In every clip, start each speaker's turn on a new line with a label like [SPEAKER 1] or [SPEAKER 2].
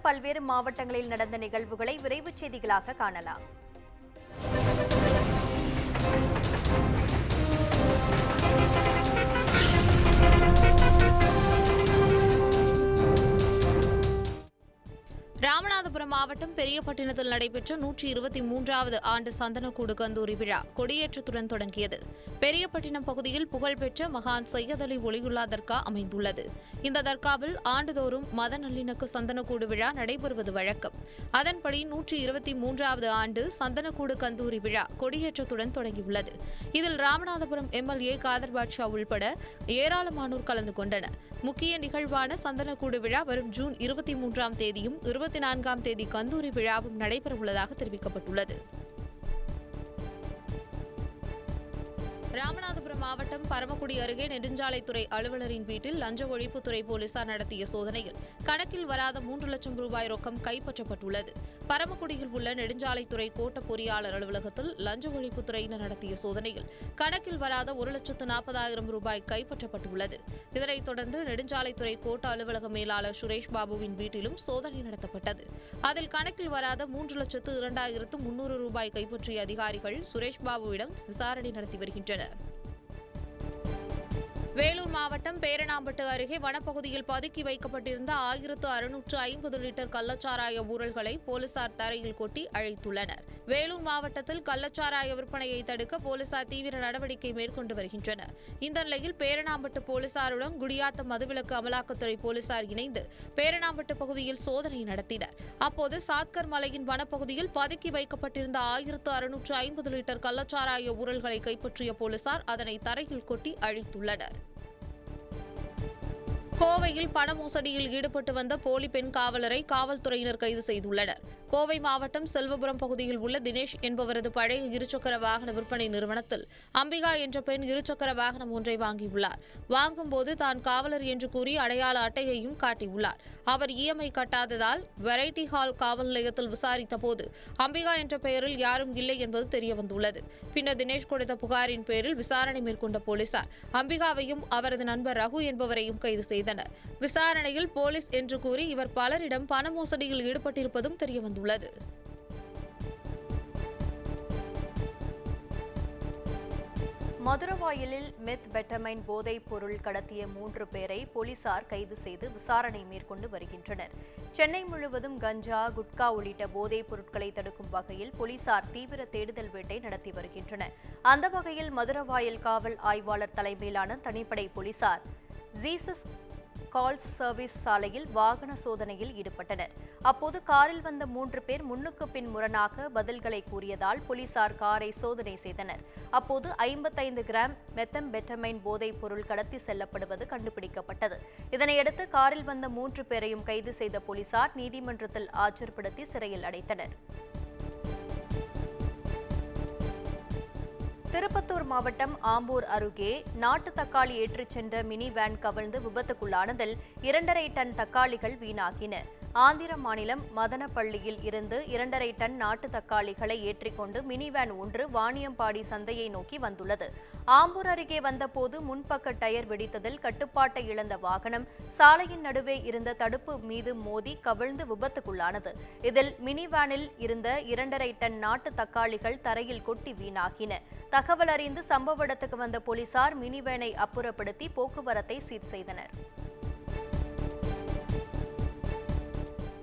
[SPEAKER 1] பல்வேறு மாவட்டங்களில் நடந்த நிகழ்வுகளை விரைவுச் செய்திகளாக காணலாம்.
[SPEAKER 2] ராமநாதபுரம் மாவட்டம் பெரியபட்டினத்தில் நடைபெற்ற 123வது ஆண்டு சந்தனக்கூடு கந்தூரி விழா கொடியேற்றத்துடன் தொடங்கியது. பெரியபட்டினம் பகுதியில் புகழ்பெற்ற மகான் சையத் அலி ஒலியுல்லா தர்கா அமைந்துள்ளது. இந்த தர்காவில் ஆண்டுதோறும் மத நல்லிணக்க சந்தனக்கூடு விழா நடைபெறுவது வழக்கம். அதன்படி 123வது ஆண்டு சந்தனக்கூடு கந்தூரி விழா கொடியேற்றத்துடன் தொடங்கியுள்ளது. இதில் ராமநாதபுரம் எம்எல்ஏ காதர் பாட்ஷா உள்பட ஏராளமானோர் கலந்து கொண்டனர். முக்கிய நிகழ்வான சந்தனக்கூடு விழா வரும் ஜூன் 23ஆம் தேதியும் 24ஆம் தேதி கந்தூரி விழாவும் நடைபெறவுள்ளதாக தெரிவிக்கப்பட்டுள்ளது. ராமநாதபுரம் மாவட்டம் பரமக்குடி அருகே நெடுஞ்சாலைத்துறை அலுவலரின் வீட்டில் லஞ்ச ஒழிப்புத்துறை போலீசார் நடத்திய சோதனையில் கணக்கில் வராத 3 லட்சம் ரூபாய் ரொக்கம் கைப்பற்றப்பட்டுள்ளது. பரமக்குடியில் உள்ள நெடுஞ்சாலைத்துறை கோட்ட பொறியாளர் அலுவலகத்தில் லஞ்ச ஒழிப்புத்துறையினர் நடத்திய சோதனையில் கணக்கில் வராத 1,40,000 ரூபாய் கைப்பற்றப்பட்டுள்ளது. இதனைத் தொடர்ந்து நெடுஞ்சாலைத்துறை கோட்ட அலுவலக மேலாளர் சுரேஷ் பாபுவின் வீட்டிலும் சோதனை நடத்தப்பட்டது. அதில் கணக்கில் வராத 3,02,300 ரூபாய் கைப்பற்றிய அதிகாரிகள் சுரேஷ் பாபுவிடம் விசாரணை நடத்தி வருகின்றனர். வேலூர் மாவட்டம் பேரணாம்பட்டு அருகே வனப்பகுதியில் பதுக்கி வைக்கப்பட்டிருந்த 1,650 லிட்டர் கள்ளச்சாராய ஊரல்களை போலீசார் தரையில் கொட்டி அழித்துள்ளனர். வேலூர் மாவட்டத்தில் கள்ளச்சாராய விற்பனையை தடுக்க போலீசார் தீவிர நடவடிக்கை மேற்கொண்டு வருகின்றனர். இந்த நிலையில் பேரணாம்பட்டு போலீசாருடன் குடியாத்தம் மதுவிலக்கு அமலாக்கத்துறை போலீசார் இணைந்து பேரணாம்பட்டு பகுதியில் சோதனை நடத்தினர். அப்போது சாத்கர் மலையின் வனப்பகுதியில் பதுக்கி வைக்கப்பட்டிருந்த 1,650 லிட்டர் கள்ளச்சாராய ஊரல்களை கைப்பற்றிய போலீசார் அதனை தரையில் கொட்டி அழித்துள்ளனர். கோவையில் பண மோசடியில் ஈடுபட்டு வந்த போலி பெண் காவலரை காவல்துறையினர் கைது செய்துள்ளனர். கோவை மாவட்டம் செல்வபுரம் பகுதியில் உள்ள தினேஷ் என்பவரது பழைய இருசக்கர வாகன விற்பனை நிறுவனத்தில் அம்பிகா என்ற பெண் இருசக்கர வாகனம் ஒன்றை வாங்கியுள்ளார். வாங்கும்போது தான் காவலர் என்று கூறி அடையாள அட்டையையும் காட்டியுள்ளார். அவர் இஎம்ஐ கட்டாததால் வெரைட்டி ஹால் காவல் நிலையத்தில் விசாரித்த போது அம்பிகா என்ற பெயரில் யாரும் இல்லை என்பது தெரியவந்துள்ளது. பின்னர் தினேஷ் கொடுத்த புகாரின் பேரில் விசாரணை மேற்கொண்ட போலீசார் அம்பிகாவையும் அவரது நண்பர் ரகு என்பவரையும் கைது செய்தனர். விசாரணையில் போலீஸ் என்று கூறி இவர் பலரிடம் பண மோசடியில் ஈடுபட்டிருப்பதும் தெரியவந்துள்ளது.
[SPEAKER 1] மதுரவாயலில் மெத்பெட்டமைன் போதைப் பொருள் கடத்திய 3 பேரை போலீசார் கைது செய்து விசாரணை மேற்கொண்டு வருகின்றனர். சென்னை முழுவதும் கஞ்சா, குட்கா உள்ளிட்ட போதைப் பொருட்களை தடுக்கும் வகையில் போலீசார் தீவிர தேடுதல் வேட்டை நடத்தி வருகின்றனர். அந்த வகையில் மதுரவாயல் காவல் ஆய்வாளர் தலைமையிலான தனிப்படை போலீசார் ஜீசஸ் கால்ஸ் சர்வீஸ் சாலையில் வாகன சோதனையில் ஈடுபட்டனர். அப்போது காரில் வந்த 3 பேர் முன்னுக்கு பின் முரணாக பதில்களை கூறியதால் போலீசார் காரை சோதனை செய்தனர். அப்போது 55 கிராம் மெத்தம்பெட்டமைன் போதைப் பொருள் கடத்தி செல்லப்படுவது கண்டுபிடிக்கப்பட்டது. இதனையடுத்து காரில் வந்த 3 பேரையும் கைது செய்த போலீசார் நீதிமன்றத்தில் ஆஜர்படுத்தி சிறையில் அடைத்தனர். திருப்பத்தூர் மாவட்டம் ஆம்பூர் அருகே நாட்டு தக்காளி ஏற்றிச் சென்ற மினி வேன் கவிழ்ந்து விபத்துக்குள்ளானதில் 2.5 டன் தக்காளிகள் வீணாகின. ஆந்திர மாநிலம் மதனப்பள்ளியில் இருந்து 2.5 டன் நாட்டு தக்காளிகளை ஏற்றிக்கொண்டு மினி வேன் ஒன்று வாணியம்பாடி சந்தையை நோக்கி வந்துள்ளது. ஆம்பூர் அருகே வந்தபோது முன்பக்க டயர் வெடித்ததில் கட்டுப்பாட்டை இழந்த வாகனம் சாலையின் நடுவே இருந்த தடுப்பு மீது மோதி கவிழ்ந்து விபத்துக்குள்ளானது. இதில் மினி வேனில் இருந்த 2.5 டன் நாட்டு தக்காளிகள் தரையில் கொட்டி வீணாகின. தகவல் அறிந்து சம்பவ இடத்துக்கு வந்த போலீசார் மினி வேனை அப்புறப்படுத்தி போக்குவரத்தை சீர் செய்தனர்.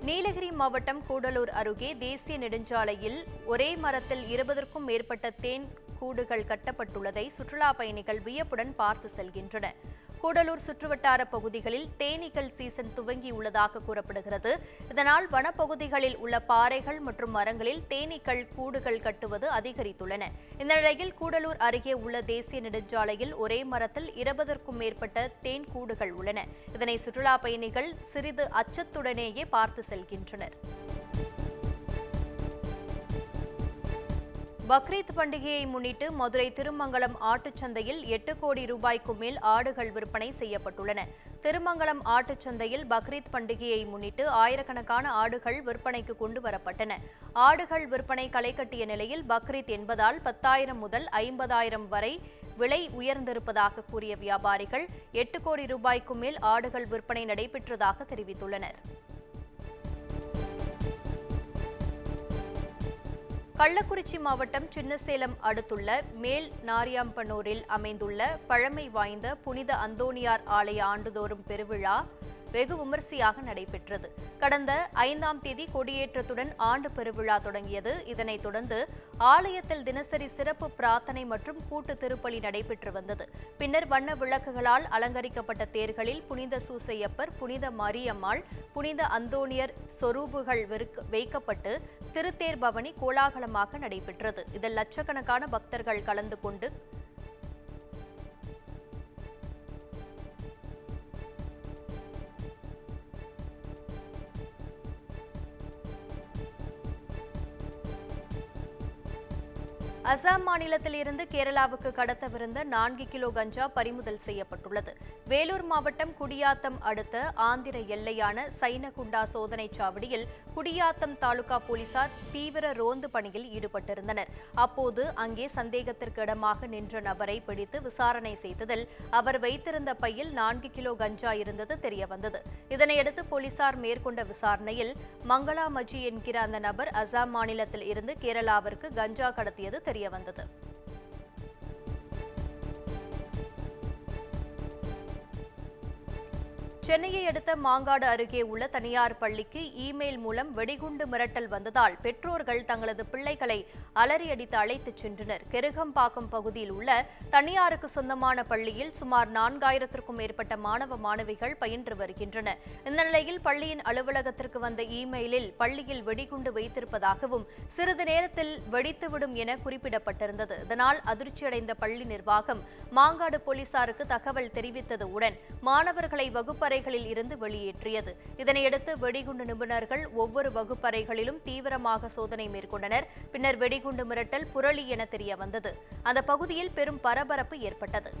[SPEAKER 1] நீலகிரி மாவட்டம் கூடலூர் அருகே தேசிய நெடுஞ்சாலையில் ஒரே மரத்தில் 20க்கும் மேற்பட்ட தேன் கூடுகள் கட்டப்பட்டுள்ளதை சுற்றுலா பயணிகள் வியப்புடன் பார்த்து செல்கின்றனர். கூடலூர் சுற்றுவட்டார பகுதிகளில் தேனீக்கள் சீசன் துவங்கியுள்ளதாக கூறப்படுகிறது. இதனால் வனப்பகுதிகளில் உள்ள பாறைகள் மற்றும் மரங்களில் தேனீக்கள் கூடுகள் கட்டுவது அதிகரித்துள்ளன. இந்த நிலையில் கூடலூர் அருகே உள்ள தேசிய நெடுஞ்சாலையில் ஒரே மரத்தில் 20க்கும் மேற்பட்ட தேன் கூடுகள் உள்ளன. இதனை சுற்றுலா பயணிகள் சிறிது அச்சத்துடனேயே பார்த்து செல்கின்றனர். பக்ரீத் பண்டிகையை முன்னிட்டு மதுரை திருமங்கலம் ஆட்டுச்சந்தையில் 8 கோடி ரூபாய்க்கு மேல் ஆடுகள் விற்பனை செய்யப்பட்டுள்ளன. திருமங்கலம் ஆட்டுச்சந்தையில் பக்ரீத் பண்டிகையை முன்னிட்டு ஆயிரக்கணக்கான ஆடுகள் விற்பனைக்கு கொண்டு வரப்பட்டன. ஆடுகள் விற்பனை களை கட்டிய நிலையில் பக்ரீத் என்பதால் 10,000 முதல் 50,000 வரை விலை உயர்ந்திருப்பதாக கூறிய வியாபாரிகள் 8 கோடி ரூபாய்க்கு மேல் ஆடுகள் விற்பனை நடைபெற்றதாக தெரிவித்துள்ளனர். கள்ளக்குறிச்சி மாவட்டம் சின்னசேலம் அடுத்துள்ள மேல் நாரியாம்பனூரில் அமைந்துள்ள பழமை வாய்ந்த புனித அந்தோணியார் ஆலய ஆண்டுதோறும் பெருவிழா வெகு விமரிசையாக நடைபெற்றது. கடந்த 5ஆம் தேதி கொடியேற்றத்துடன் ஆண்டு பெருவிழா தொடங்கியது. இதனைத் தொடர்ந்து ஆலயத்தில் தினசரி சிறப்பு பிரார்த்தனை மற்றும் கூட்டு திருப்பலி நடைபெற்று வந்தது. பின்னர் வண்ண விளக்குகளால் அலங்கரிக்கப்பட்ட தேர்களில் புனித சூசையப்பர், புனித மரியம்மாள், புனித அந்தோணியர் சொரூபுகள் வைக்கப்பட்டு திருத்தேர் பவனி கோலாகலமாக நடைபெற்றது. இதில் லட்சக்கணக்கான பக்தர்கள் கலந்து கொண்டு அசாம் மாநிலத்தில் இருந்து கேரளாவுக்கு கடத்தவிருந்த 4 கிலோ கஞ்சா பறிமுதல் செய்யப்பட்டுள்ளது. வேலூர் மாவட்டம் குடியாத்தம் அடுத்த ஆந்திர எல்லையான சைனகுண்டா சோதனைச் சாவடியில் குடியாத்தம் தாலுகா போலீசார் தீவிர ரோந்து பணியில் ஈடுபட்டிருந்தனர். அப்போது அங்கே சந்தேகத்திற்கு இடமாக நின்ற நபரை பிடித்து விசாரணை செய்ததில் அவர் வைத்திருந்த பையில் 4 கிலோ கஞ்சா இருந்தது தெரியவந்தது. இதனையடுத்து போலீசார் மேற்கொண்ட விசாரணையில் மங்களா மஜி என்கிற அந்த நபர் அசாம் மாநிலத்தில் இருந்து கேரளாவிற்கு கஞ்சா கடத்தியது தெரியவந்தது. சென்னையை அடுத்த மாங்காடு அருகே உள்ள தனியார் பள்ளிக்கு இமெயில் மூலம் வெடிகுண்டு மிரட்டல் வந்ததால் பெற்றோர்கள் தங்களது பிள்ளைகளை அலறியடித்து அழைத்துச் சென்றனர். கெருகம்பாக்கம் பகுதியில் உள்ள தனியாருக்கு சொந்தமான பள்ளியில் சுமார் 4000க்கும் மேற்பட்ட மாணவ மாணவிகள் பயின்று வருகின்றனர். இந்த நிலையில் பள்ளியின் அலுவலகத்திற்கு வந்த இமெயிலில் பள்ளியில் வெடிகுண்டு வைத்திருப்பதாகவும் சிறிது நேரத்தில் வெடித்துவிடும் என குறிப்பிடப்பட்டிருந்தது. இதனால் அதிர்ச்சியடைந்த பள்ளி நிர்வாகம் மாங்காடு போலீசாருக்கு தகவல் தெரிவித்ததுடன் மாணவர்களை வகுப்பறை இருந்து வெளியேற்றியது. இதனையடுத்து வெடிகுண்டு நிபுணர்கள் ஒவ்வொரு வகுப்பறைகளிலும் தீவிரமாக சோதனை மேற்கொண்டனர். பின்னர் வெடிகுண்டு மிரட்டல் புரளி என தெரிய வந்தது. அந்த பகுதியில் பெரும் பரபரப்பு ஏற்பட்டது.